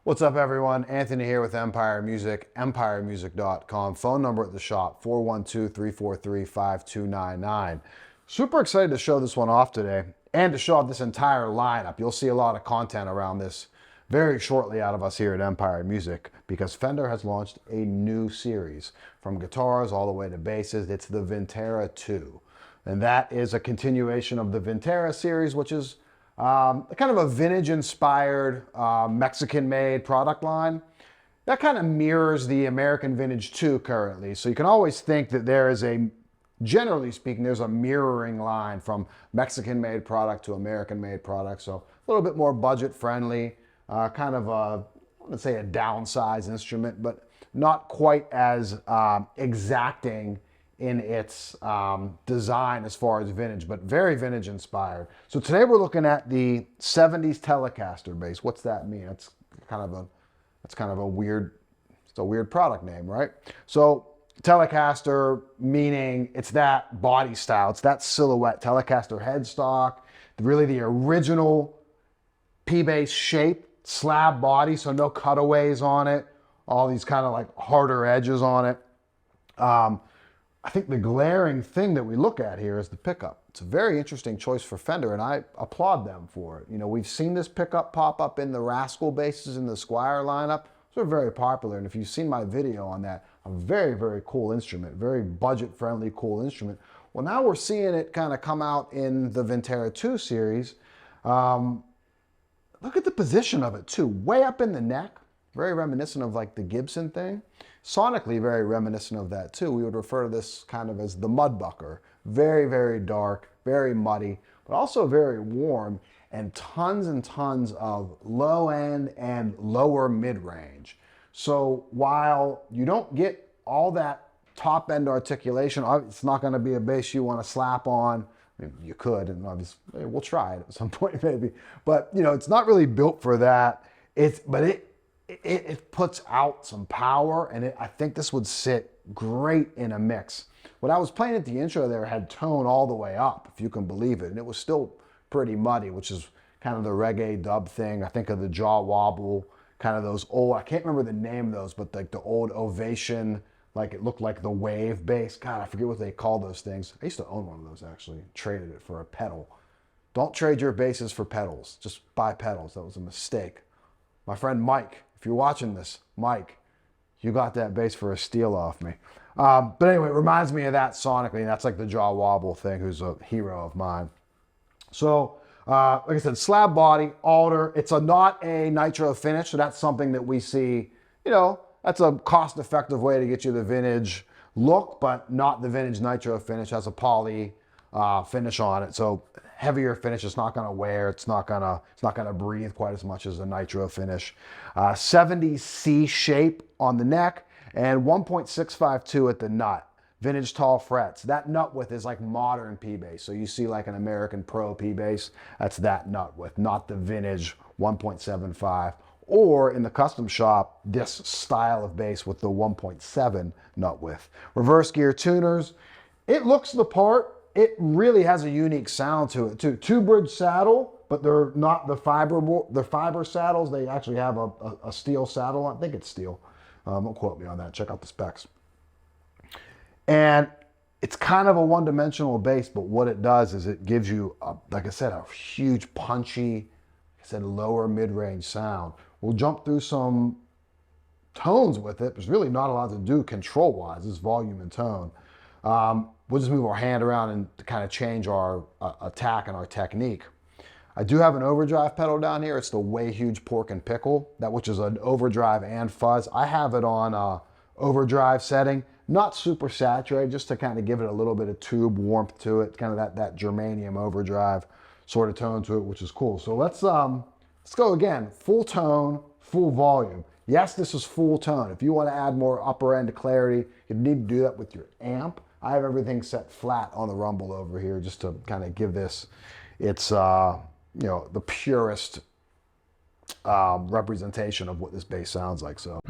What's up, everyone? Anthony here with Empire Music, empiremusic.com. Phone number at the shop, 412-343-5299. Super excited to show this one off today and to show off this entire lineup. You'll see a lot of content around this very shortly out of us here at Empire Music because Fender has launched a new series from guitars all the way to basses. It's the Vintera II. And that is a continuation of the Vintera series, which is kind of a vintage-inspired, Mexican-made product line. That kind of mirrors the American Vintage 2 currently. So you can always think that there is generally speaking, there's a mirroring line from Mexican-made product to American-made product. So a little bit more budget-friendly, kind of I wouldn't say a downsized instrument, but not quite as exacting in its design as far as vintage, but very vintage inspired. So today we're looking at the 70s Telecaster bass. What's that mean? That's kind of a weird, it's a weird product name, right? So Telecaster meaning it's that body style, it's that silhouette, Telecaster headstock, really the original P-bass shape, slab body, so no cutaways on it, all these kind of like harder edges on it. I think the glaring thing that we look at here is the pickup. It's a very interesting choice for Fender, and I applaud them for it. You know, we've seen this pickup pop up in the Rascal basses in the Squire lineup. Those are very popular, and if you've seen my video on that, a very, very cool instrument, very budget-friendly, cool instrument. Well, now we're seeing it kind of come out in the Vintera II series. Look at the position of it, too. Way up in the neck, very reminiscent of like the Gibson thing. Sonically, very reminiscent of that too. We would refer to this kind of as the mudbucker. Very, very dark, very muddy, but also very warm, and tons of low end and lower mid-range. So while you don't get all that top end articulation, it's not going to be a bass you want to slap on. I mean, you could, and obviously we'll try it at some point maybe, but you know, it's not really built for that. It puts out some power, and I think this would sit great in a mix. What I was playing at the intro there had tone all the way up, if you can believe it, and it was still pretty muddy, which is kind of the reggae dub thing. I think of the jaw wobble, kind of those old, I can't remember the name of those, but like the old Ovation, like it looked like the wave bass. God, I forget what they called those things. I used to own one of those actually, traded it for a pedal. Don't trade your basses for pedals, just buy pedals. That was a mistake. My friend Mike, if you're watching this, Mike, you got that bass for a steal off me. But anyway, it reminds me of that sonically, and that's like the jaw wobble thing, who's a hero of mine. So, like I said, slab body, alder. It's not a nitro finish, so that's something that we see, you know, that's a cost-effective way to get you the vintage look, but not the vintage nitro finish. It has a poly finish on it, so heavier finish. It's not going to wear. It's not going to breathe quite as much as a nitro finish. 70s C shape on the neck and 1.652 at the nut. Vintage tall frets. That nut width is like modern P-bass. So you see like an American Pro P-bass. That's that nut width, not the vintage 1.75. Or in the custom shop, this style of bass with the 1.7 nut width. Reverse gear tuners. It looks the part. It really has a unique sound to it too. Two-bridge saddle, but they're not the fiber saddles. They actually have a steel saddle. I think it's steel. Don't quote me on that. Check out the specs. And it's kind of a one-dimensional bass, but what it does is it gives you, like I said, a huge punchy, like I said, lower mid-range sound. We'll jump through some tones with it. There's really not a lot to do control-wise. It's volume and tone. We'll just move our hand around and kind of change our attack and our technique. I do have an overdrive pedal down here. It's the Way Huge Pork and Pickle, which is an overdrive and fuzz. I have it on overdrive setting, not super saturated, just to kind of give it a little bit of tube warmth to it, kind of that germanium overdrive sort of tone to it, which is cool. So let's go again, full tone, full volume. Yes, this is full tone. If you want to add more upper end clarity, you need to do that with your amp. I have everything set flat on the rumble over here just to kind of give this its, you know, the purest representation of what this bass sounds like. So.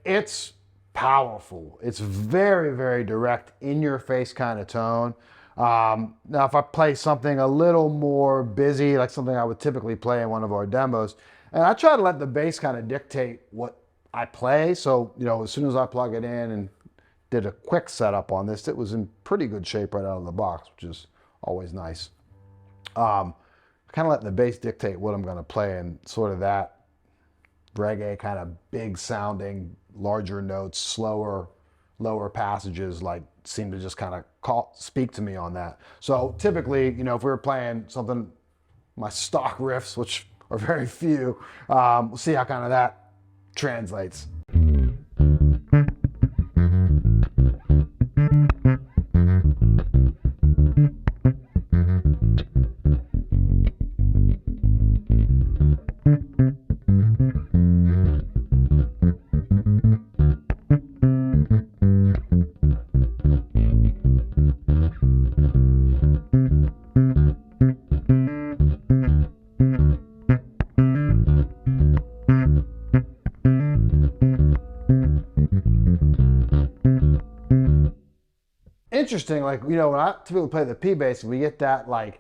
it's powerful. It's very, very direct, in your face kind of tone. Now, if I play something a little more busy, like something I would typically play in one of our demos, and I try to let the bass kind of dictate what I play. So, you know, as soon as I plug it in and did a quick setup on this, it was in pretty good shape right out of the box, which is always nice. Kind of letting the bass dictate what I'm going to play, and sort of that reggae kind of big sounding, larger notes, slower, lower passages, like seem to just kind of speak to me on that. So typically, you know, if we were playing something, my stock riffs, which are very few, we'll see how kind of that translates. Interesting, like, you know, when I typically play the P bass, we get that, like,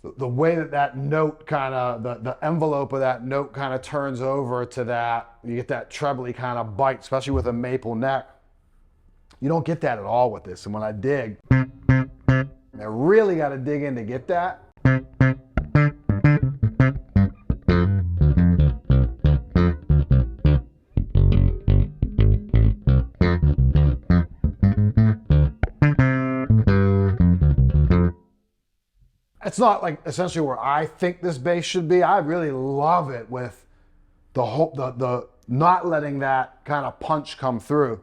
the way that that note kind of, the envelope of that note kind of turns over to that, you get that trebly kind of bite, especially with a maple neck. You don't get that at all with this. And when I dig, I really got to dig in to get that. It's not like essentially where I think this bass should be. I really love it with the whole, the not letting that kind of punch come through.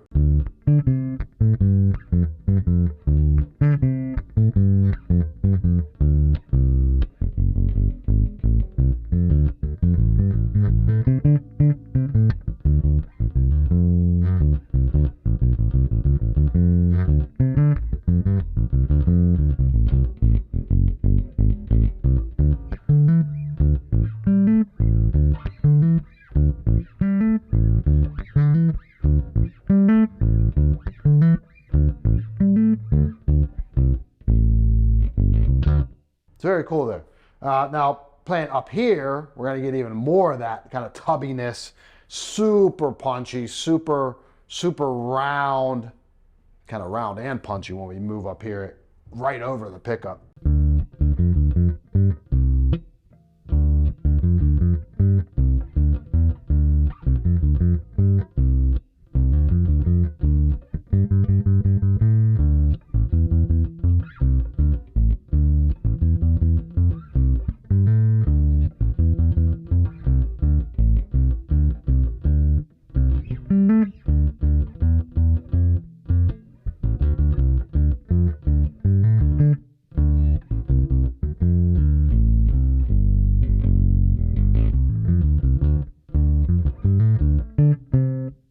It's very cool there. Now, playing up here, we're going to get even more of that kind of tubbiness, super punchy, super round, kind of round and punchy when we move up here right over the pickup.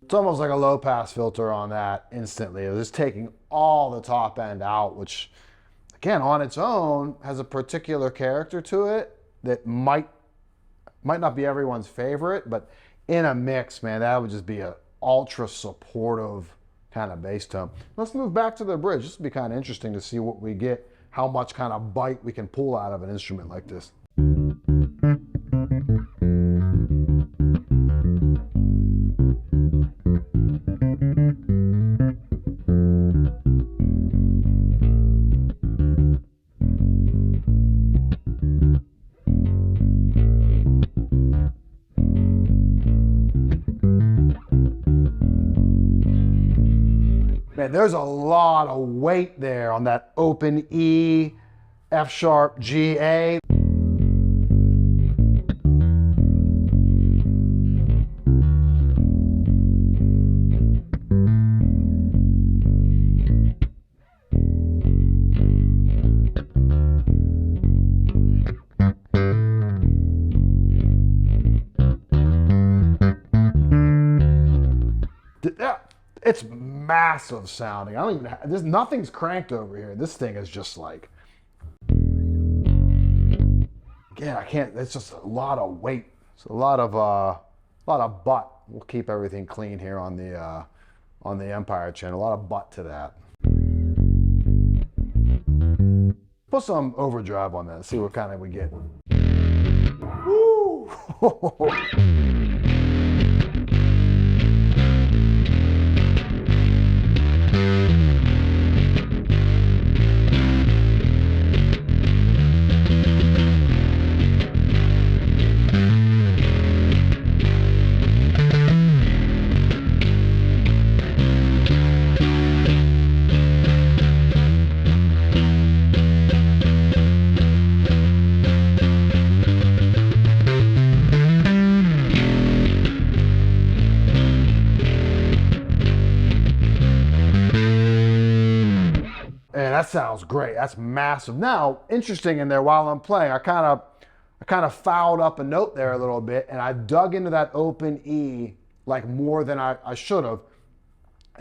It's almost like a low pass filter on that instantly. It was just taking all the top end out, which again, on its own, has a particular character to it that might not be everyone's favorite, but in a mix, man, that would just be an ultra supportive kind of bass tone. Let's move back to the bridge. This would be kind of interesting to see what we get, how much kind of bite we can pull out of an instrument like this. Man, there's a lot of weight there on that open E, F sharp, G, A. It's massive sounding. I don't even have, there's nothing's cranked over here. This thing is just like, again, I can't, it's just a lot of weight. It's a lot of butt We'll keep everything clean here on the Empire chin. A lot of butt to that. Put some overdrive on that. See what kind of we get. Woo! That sounds great. That's massive. Now, interesting in there while I'm playing, I kind of fouled up a note there a little bit, and I dug into that open E like more than I should have.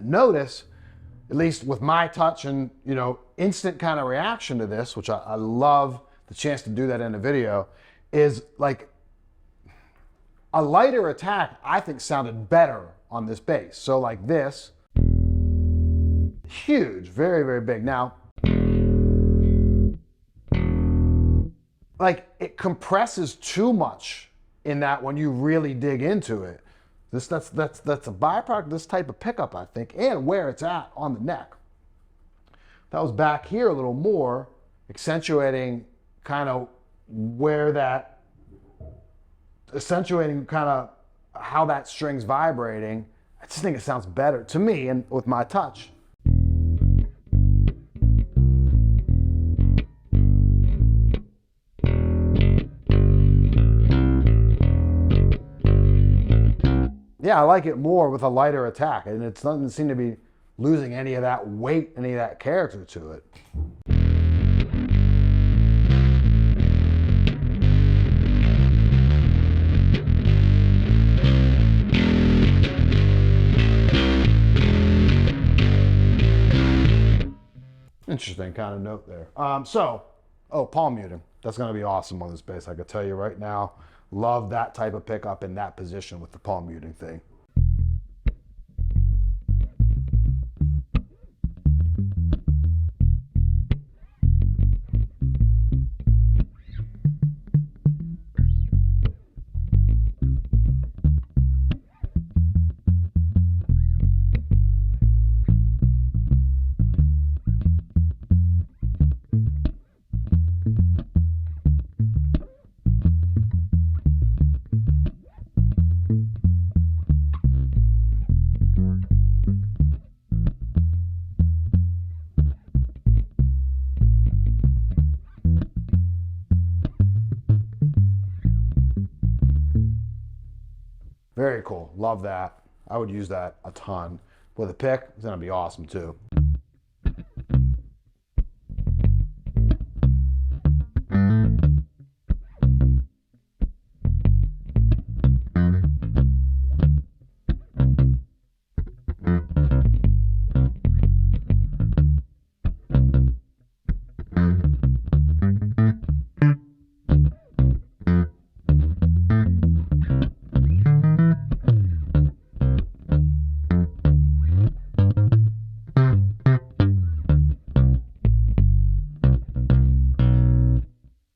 Notice, at least with my touch and instant kind of reaction to this, which I love the chance to do that in a video, is like a lighter attack I think sounded better on this bass. So like this, huge, very, very big. Now, like it compresses too much in that when you really dig into it. That's a byproduct of this type of pickup, I think, and where it's at on the neck. That was back here a little more, accentuating kind of how that string's vibrating. I just think it sounds better to me and with my touch. Yeah, I like it more with a lighter attack, and it doesn't seem to be losing any of that weight, any of that character to it. Interesting kind of note there. Palm muting. That's going to be awesome on this bass. I can tell you right now. Love that type of pickup in that position with the palm muting thing. Very cool. Love that. I would use that a ton. With a pick, it's going to be awesome too.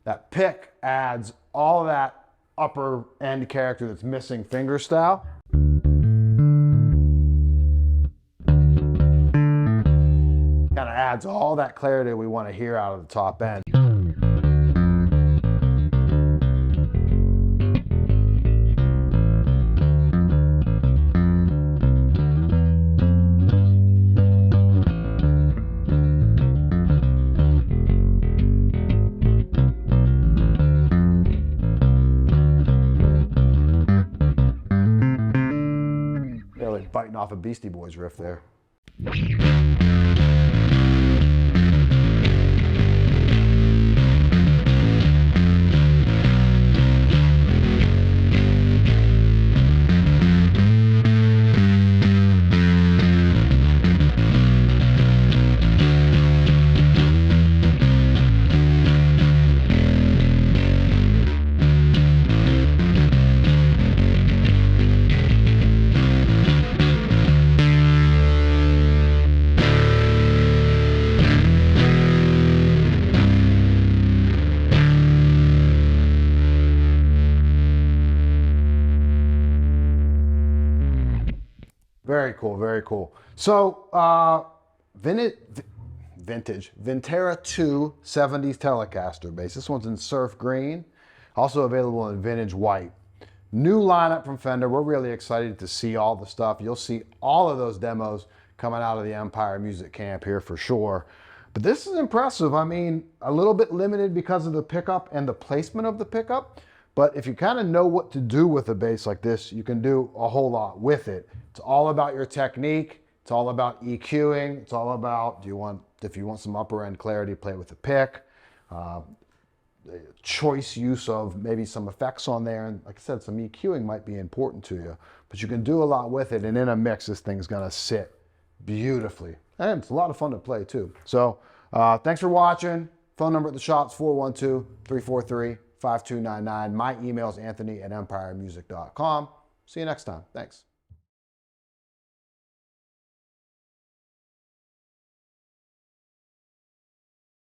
That pick adds all that upper end character that's missing finger style. Kind of adds all that clarity we want to hear out of the top end. Biting off a Beastie Boys riff there. Very cool, very cool. So, vintage Vintera II 70's Telecaster bass. This one's in surf green, also available in vintage white. New lineup from Fender. We're really excited to see all the stuff. You'll see all of those demos coming out of the Empire Music Camp here for sure. But this is impressive. I mean, a little bit limited because of the pickup and the placement of the pickup. But if you kind of know what to do with a bass like this, you can do a whole lot with it. It's all about your technique. It's all about EQing. It's all about, if you want some upper end clarity, play with a pick. Choice use of maybe some effects on there. And like I said, some EQing might be important to you. But you can do a lot with it. And in a mix, this thing's going to sit beautifully. And it's a lot of fun to play too. So thanks for watching. Phone number at the shop's 412-343-5299. My email is anthony@empiremusic.com. See you next time. Thanks.